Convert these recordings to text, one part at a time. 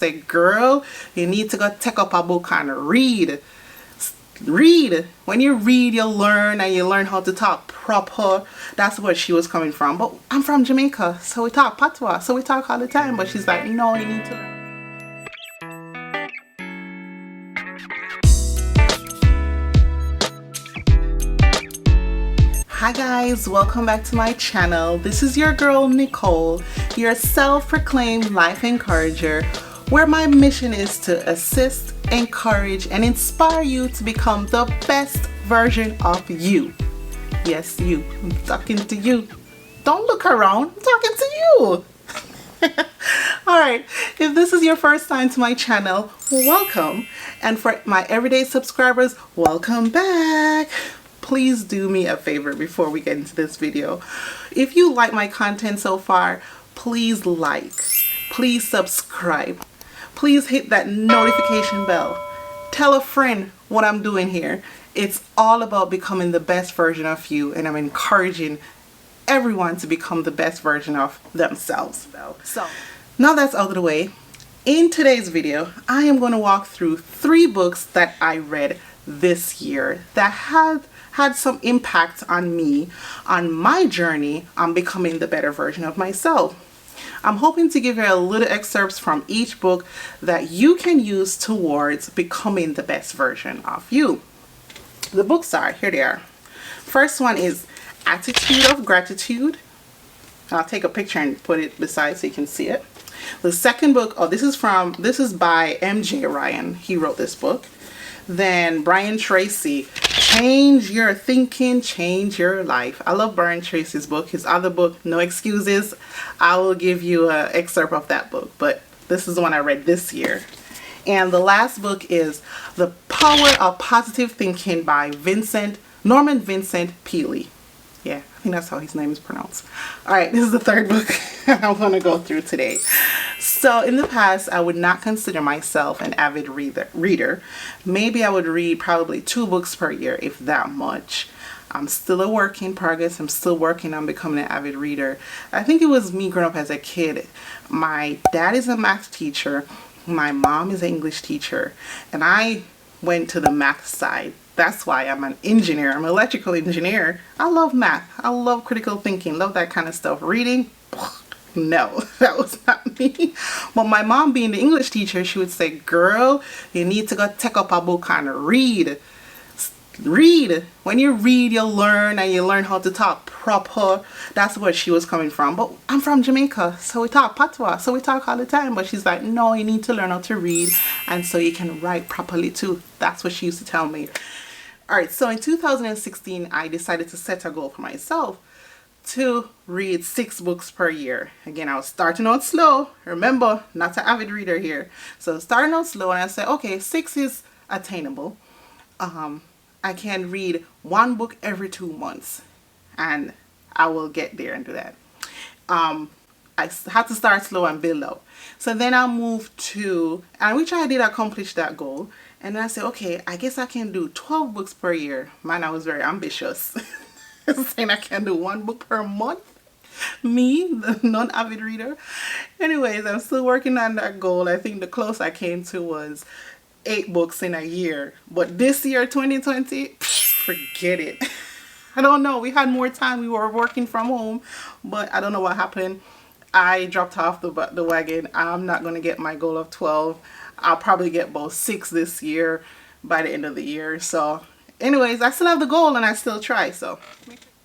Say, girl, you need to go take up a book and read. Read. When you read, you'll learn, and you learn how to talk proper. That's where she was coming from. But I'm from Jamaica, so we talk patois, so we talk all the time. But she's like, no, you need to learn. Hi guys, welcome back to my channel. This is your girl Nicole, your self-proclaimed life encourager, where my mission is to assist, encourage, and inspire you to become the best version of you. Yes, you. I'm talking to you. Don't look around. I'm talking to you. Alright, if this is your first time to my channel, welcome. And for my everyday subscribers, welcome back. Please do me a favor before we get into this video. If you like my content so far, please like, please subscribe, please hit that notification bell. Tell a friend what I'm doing here. It's all about becoming the best version of you, and I'm encouraging everyone to become the best version of themselves. So now that's out of the way, in today's video, I am going to walk through 3 books that I read this year that had some impact on me, on my journey on becoming the better version of myself. I'm hoping to give you a little excerpts from each book that you can use towards becoming the best version of you. The books are, here they are. First one is Attitude of Gratitude. I'll take a picture and put it beside so you can see it. The second book, this is by M.J. Ryan. He wrote this book. Then Brian Tracy, Change Your Thinking, Change Your Life. I love Brian Tracy's book. His other book, No Excuses, I will give you an excerpt of that book, but this is the one I read this year. And the last book is The Power of Positive Thinking by Norman Vincent Peale. Yeah, I think that's how his name is pronounced. Alright, this is the third book I'm going to go through today. So in the past, I would not consider myself an avid reader. Maybe I would read probably 2 books per year, if that much. I'm still a work in progress. I'm still working on becoming an avid reader. I think it was me growing up as a kid. My dad is a math teacher. My mom is an English teacher. And I went to the math side. That's why I'm an engineer. I'm an electrical engineer. I love math. I love critical thinking. Love that kind of stuff. Reading? No, that was not me. But my mom, being the English teacher, she would say, girl, you need to go take up a book and read. Read. When you read, you'll learn, and you learn how to talk proper. That's where she was coming from. But I'm from Jamaica, so we talk patois, so we talk all the time. But she's like, no, you need to learn how to read, and so you can write properly too. That's what she used to tell me. Alright, so in 2016, I decided to set a goal for myself to read 6 books per year. Again, I was starting out slow. Remember, not an avid reader here. So starting out slow, and I said, okay, 6 is attainable. I can read 1 book every 2 months, and I will get there and do that. I had to start slow and build up. So then I moved to, and which I did accomplish that goal. And then I said, okay, I guess I can do 12 books per year. Man, I was very ambitious. Saying I can do 1 book per month. Me, the non-avid reader. Anyways, I'm still working on that goal. I think the close I came to was 8 books in a year. But this year, 2020, forget it. I don't know. We had more time. We were working from home. But I don't know what happened. I dropped off the wagon. I'm not going to get my goal of 12. I'll probably get about 6 this year by the end of the year. So anyways, I still have the goal and I still try. So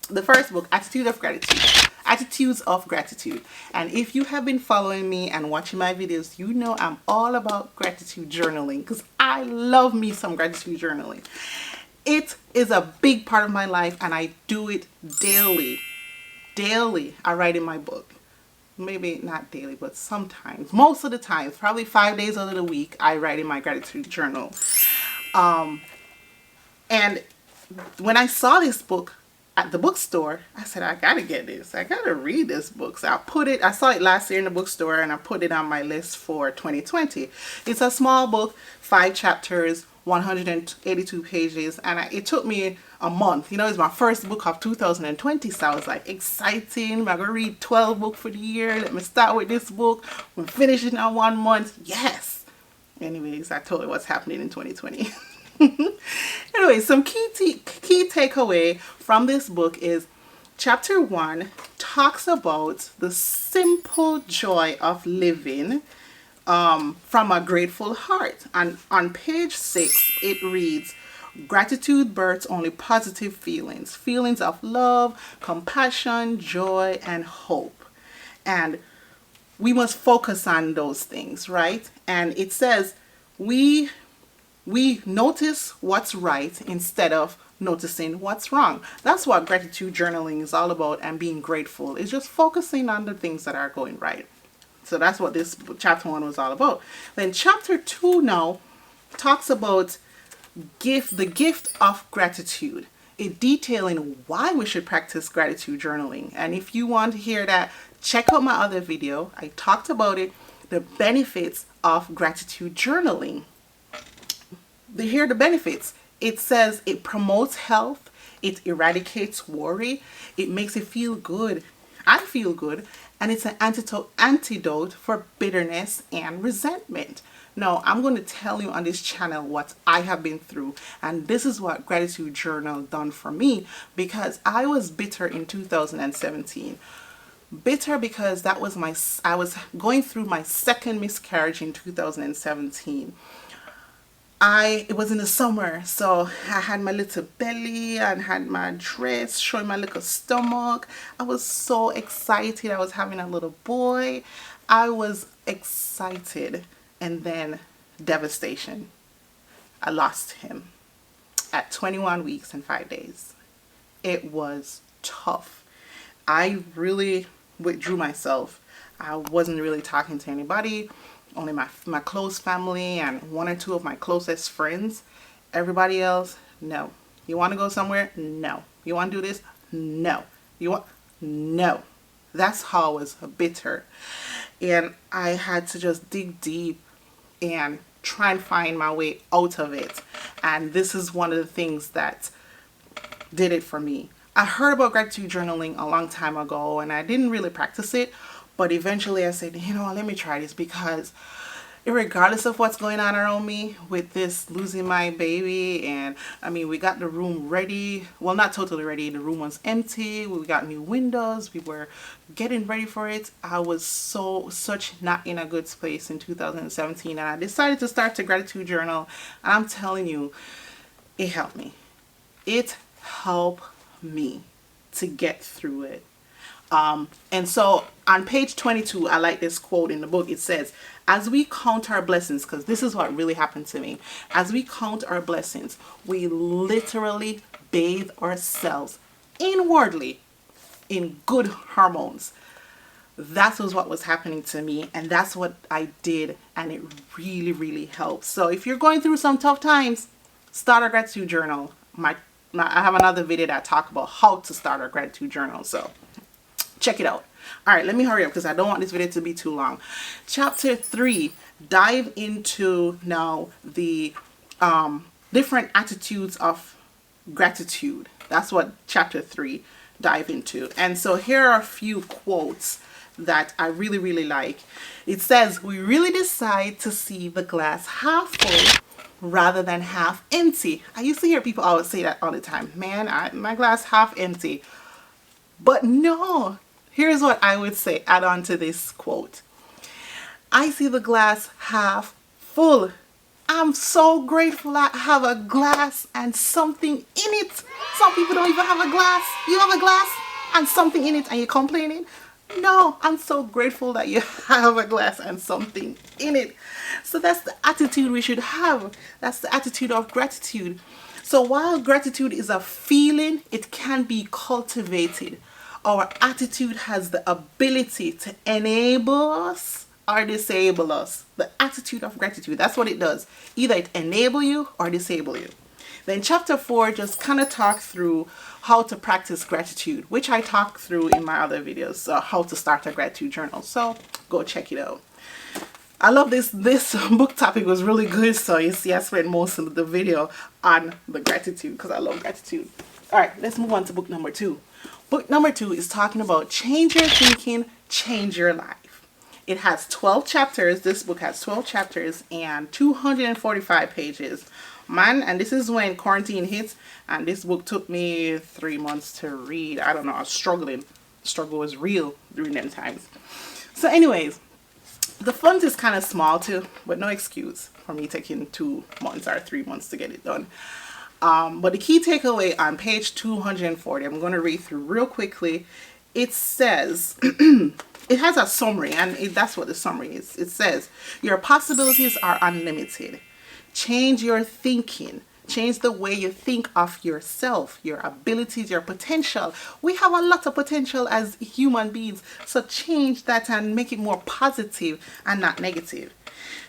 the first book, Attitude of Gratitude. Attitudes of Gratitude. And if you have been following me and watching my videos, you know I'm all about gratitude journaling, because I love me some gratitude journaling. It is a big part of my life, and I do it daily. Daily, I write in my book. Maybe not daily, but sometimes, most of the time, probably 5 days out of the week, I write in my gratitude journal. And when I saw this book at the bookstore, I said, I gotta get this. I gotta read this book. So I saw it last year in the bookstore, and I put it on my list for 2020. It's a small book, 5 chapters, 182 pages, and it took me a month. You know, it's my first book of 2020, so I was like, exciting. I'm gonna read 12 books for the year. Let me start with this book. We're finishing in 1 month. Yes. Anyways, I told you what's happening in 2020. Anyway, some key takeaway from this book is chapter 1 talks about the simple joy of living from a grateful heart. And on page 6, it reads, gratitude births only positive feelings, feelings of love, compassion, joy, and hope. And we must focus on those things, right? And it says we notice what's right instead of noticing what's wrong. That's what gratitude journaling is all about, and being grateful is just focusing on the things that are going right. So that's what this chapter 1 was all about. Then chapter 2 now talks about the gift of gratitude, it detailing why we should practice gratitude journaling. And if you want to hear that, check out my other video. I talked about it, the benefits of gratitude journaling. Here are the benefits. It says it promotes health, it eradicates worry, it makes you feel good. I feel good, and it's an antidote for bitterness and resentment. Now, I'm going to tell you on this channel what I have been through, and this is what gratitude journal done for me, because I was bitter in 2017. Bitter because I was going through my second miscarriage in 2017. It was in the summer, so I had my little belly and had my dress showing my little stomach. I was so excited. I was having a little boy. I was excited, and then devastation. I lost him at 21 weeks and 5 days. It was tough. I really withdrew myself. I wasn't really talking to anybody. Only my close family and 1 or 2 of my closest friends. Everybody else, no. You want to go somewhere? No. You want to do this? No. No. That's how I was bitter. And I had to just dig deep and try and find my way out of it. And this is one of the things that did it for me. I heard about gratitude journaling a long time ago, and I didn't really practice it. But eventually I said, you know, let me try this, because regardless of what's going on around me with this losing my baby, and I mean, we got the room ready. Well, not totally ready. The room was empty. We got new windows. We were getting ready for it. I was such not in a good space in 2017, and I decided to start the gratitude journal. And I'm telling you, it helped me. It helped me to get through it. And so on page 22, I like this quote in the book. It says, as we count our blessings, because this is what really happened to me. As we count our blessings, we literally bathe ourselves inwardly in good hormones. That was what was happening to me, and that's what I did, and it really, really helps. So if you're going through some tough times, start a gratitude journal. I have another video that talk about how to start a gratitude journal, so check it out. All right, let me hurry up because I don't want this video to be too long. Chapter 3, dive into now the different attitudes of gratitude. That's what chapter 3 dive into. And so here are a few quotes that I really, really like. It says, we really decide to see the glass half full rather than half empty. I used to hear people always say that all the time. Man, my glass half empty. But no. Here's what I would say, add on to this quote. I see the glass half full. I'm so grateful I have a glass and something in it. Some people don't even have a glass. You have a glass and something in it and you're complaining? No, I'm so grateful that you have a glass and something in it. So that's the attitude we should have. That's the attitude of gratitude. So while gratitude is a feeling, it can be cultivated. Our attitude has the ability to enable us or disable us. The attitude of gratitude, that's what it does. Either it enable you or disable you. Then chapter 4 just kind of talk through how to practice gratitude, which I talked through in my other videos, how to start a gratitude journal. So go check it out. I love this book topic was really good, so you see I spent most of the video on the gratitude because I love gratitude. All right, let's move on to book number 2. Book number 2 is talking about change your thinking, change your life. It has 12 chapters. This book has 12 chapters and 245 pages. Man, and this is when quarantine hits, and this book took me 3 months to read. I don't know, I was struggling. The struggle was real during them times. So anyways, the font is kind of small too, but no excuse for me taking 2 months or 3 months to get it done. But the key takeaway on page 240, I'm going to read through real quickly. It says, it has a summary, and that's what the summary is. It says, your possibilities are unlimited. Change your thinking. Change the way you think of yourself, your abilities, your potential. We have a lot of potential as human beings, so change that and make it more positive and not negative.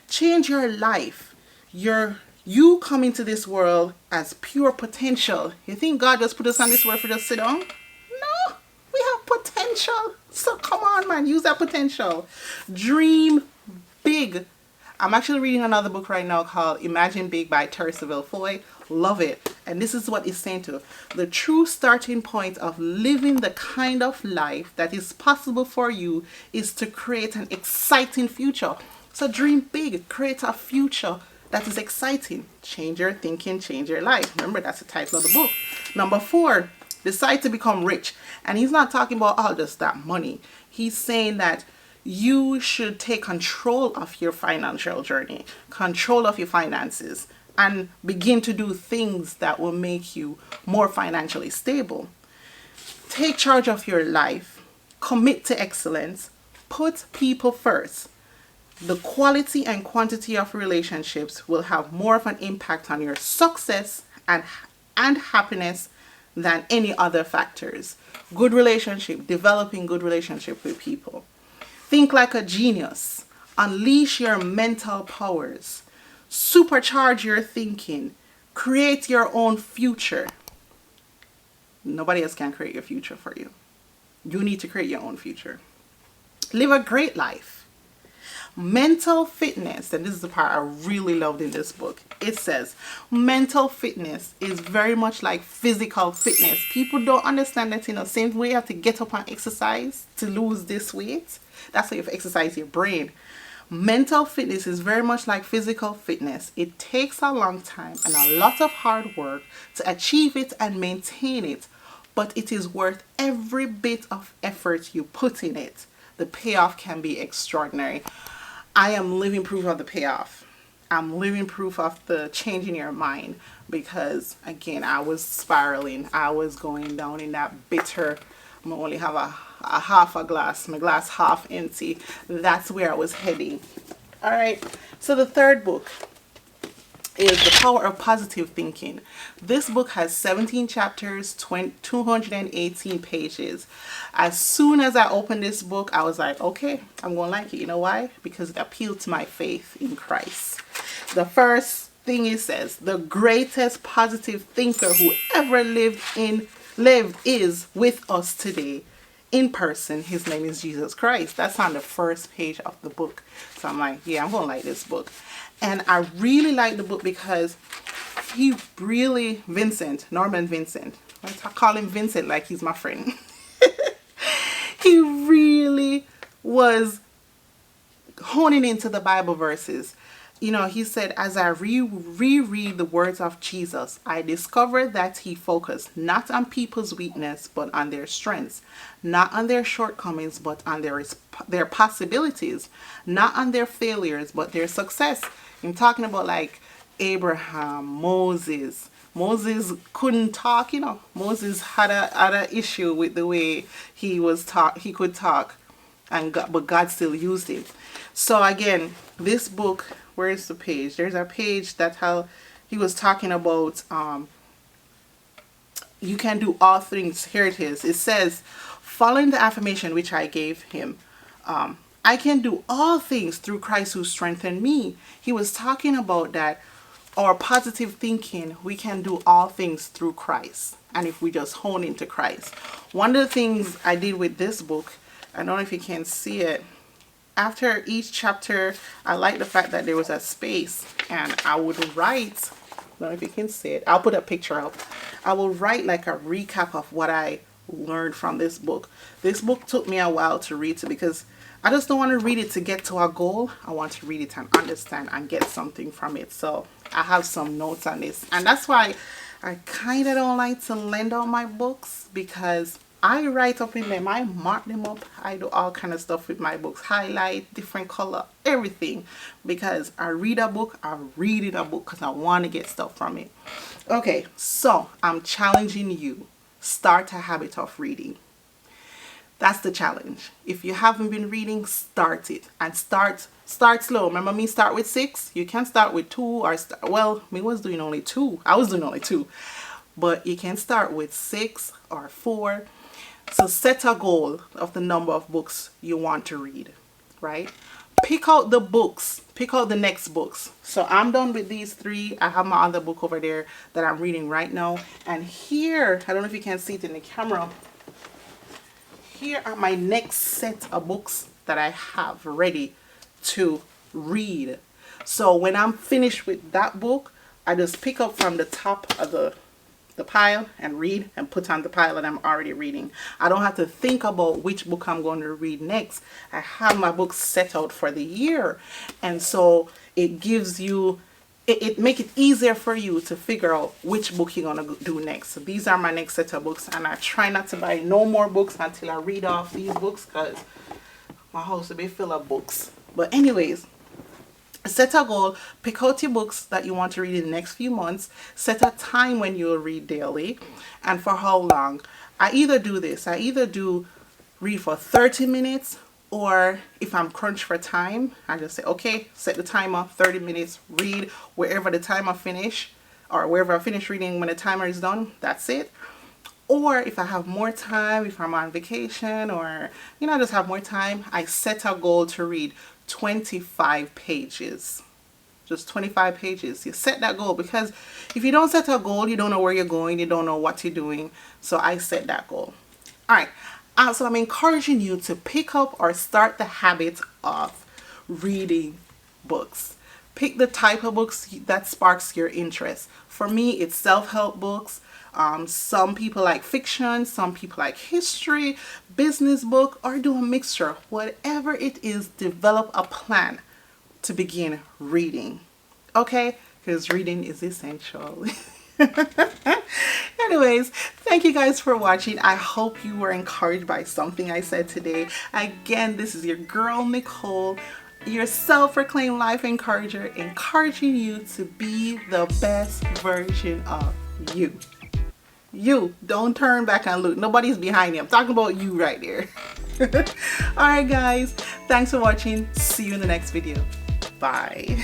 Change your life. You come into this world as pure potential. You think God just put us on this world for just sit down? No, we have potential. So come on, man, use that potential. Dream big. I'm actually reading another book right now called Imagine Big by Teresa Foy. Love it. And this is what it's saying to the true starting point of living the kind of life that is possible for you is to create an exciting future. So dream big, create a future that is exciting. Change your thinking, change your life. Remember, that's the title of the book. Number 4, decide to become rich. And he's not talking about all just that money. He's saying that you should take control of your financial journey, control of your finances, and begin to do things that will make you more financially stable. Take charge of your life, commit to excellence, put people first. The quality and quantity of relationships will have more of an impact on your success and happiness than any other factors. Good relationship, developing good relationship with people. Think like a genius. Unleash your mental powers. Supercharge your thinking. Create your own future. Nobody else can create your future for you. You need to create your own future. Live a great life. Mental fitness, and this is the part I really loved in this book. It says, mental fitness is very much like physical fitness. People don't understand that, same way you have to get up and exercise to lose this weight. That's how you exercise your brain. Mental fitness is very much like physical fitness. It takes a long time and a lot of hard work to achieve it and maintain it, but it is worth every bit of effort you put in it. The payoff can be extraordinary. I am living proof of the payoff. I'm living proof of the change in your mind, because again, I was spiraling. I was going down in that bitter, I'm gonna only have a half a glass, my glass half empty. That's where I was heading. All right, so the third book is The Power of Positive Thinking. This book has 17 chapters, 218 pages. As soon as I opened this book, I was like, okay, I'm going to like it. You know why? Because it appealed to my faith in Christ. The first thing it says, the greatest positive thinker who ever lived is with us today. In person, his name is Jesus Christ. That's on the first page of the book. So I'm like, yeah, I'm going to like this book. And I really like the book because Norman Vincent, I call him Vincent like he's my friend. He really was honing into the Bible verses. He said, as I reread the words of Jesus, I discovered that he focused not on people's weakness, but on their strengths, not on their shortcomings, but on their possibilities, not on their failures, but their success. I'm talking about like Abraham, Moses. Moses couldn't talk, Moses had a issue with the way he could talk, but God still used him. So again, this book, where is the page? There's a page that how he was talking about you can do all things. Here it is. It says, following the affirmation which I gave him, I can do all things through Christ who strengthened me. He was talking about that our positive thinking, we can do all things through Christ. And if we just hone into Christ. One of the things I did with this book, I don't know if you can see it. after each chapter, I like the fact that there was a space and I would write, I don't know if you can see it, I'll put a picture up. I will write like a recap of what I learned from this book. This book took me a while to read it because I just don't want to read it to get to a goal. I want to read it and understand and get something from it. So I have some notes on this. And that's why I kind of don't like to lend out my books, because I write up in them, I mark them up, I do all kind of stuff with my books, highlight, different color, everything, because I read a book, I read in a book because I want to get stuff from it. Okay, so I'm challenging you, start a habit of reading. That's the challenge. If you haven't been reading, start it, and start slow. Remember me, start with 6. You can start with 2, or well, me was doing only 2. I was doing only 2, but you can start with 6 or 4. So set a goal of the number of books you want to read, right? Pick out the books, pick out the next books. So I'm done with these 3. I have my other book over there that I'm reading right now, and here, I don't know if you can see it in the camera, here are my next set of books that I have ready to read. So when I'm finished with that book, I just pick up from the top of the pile and read, and put on the pile that I'm already reading. I don't have to think about which book I'm going to read next. I have my books set out for the year, and so it gives you, it make it easier for you to figure out which book you're going to do next. So these are my next set of books, and I try not to buy no more books until I read off these books, because my house will be full of books. But anyways, set a goal, pick out your books that you want to read in the next few months, set a time when you'll read daily, and for how long. I either do read for 30 minutes, or if I'm crunched for time, I just say, okay, set the timer, 30 minutes, read wherever the timer finish, or wherever I finish reading when the timer is done, that's it. Or if I have more time, if I'm on vacation, or, you know, I just have more time, I set a goal to read 25 pages. Just 25 pages. You set that goal, because if you don't set a goal, you don't know where you're going, you don't know what you're doing. So I set that goal. All right. So I'm encouraging you to pick up or start the habit of reading books. Pick the type of books that sparks your interest. For me, it's self-help books. Some people like fiction, some people like history, business book, or do a mixture. Whatever it is, develop a plan to begin reading. Okay? Because reading is essential. Anyways, thank you guys for watching. I hope you were encouraged by something I said today. Again, this is your girl Nicole, your self-proclaimed life encourager, encouraging you to be the best version of you. You don't turn back and look. Nobody's behind you. I'm talking about you right there. All right, guys. Thanks for watching. See you in the next video. Bye.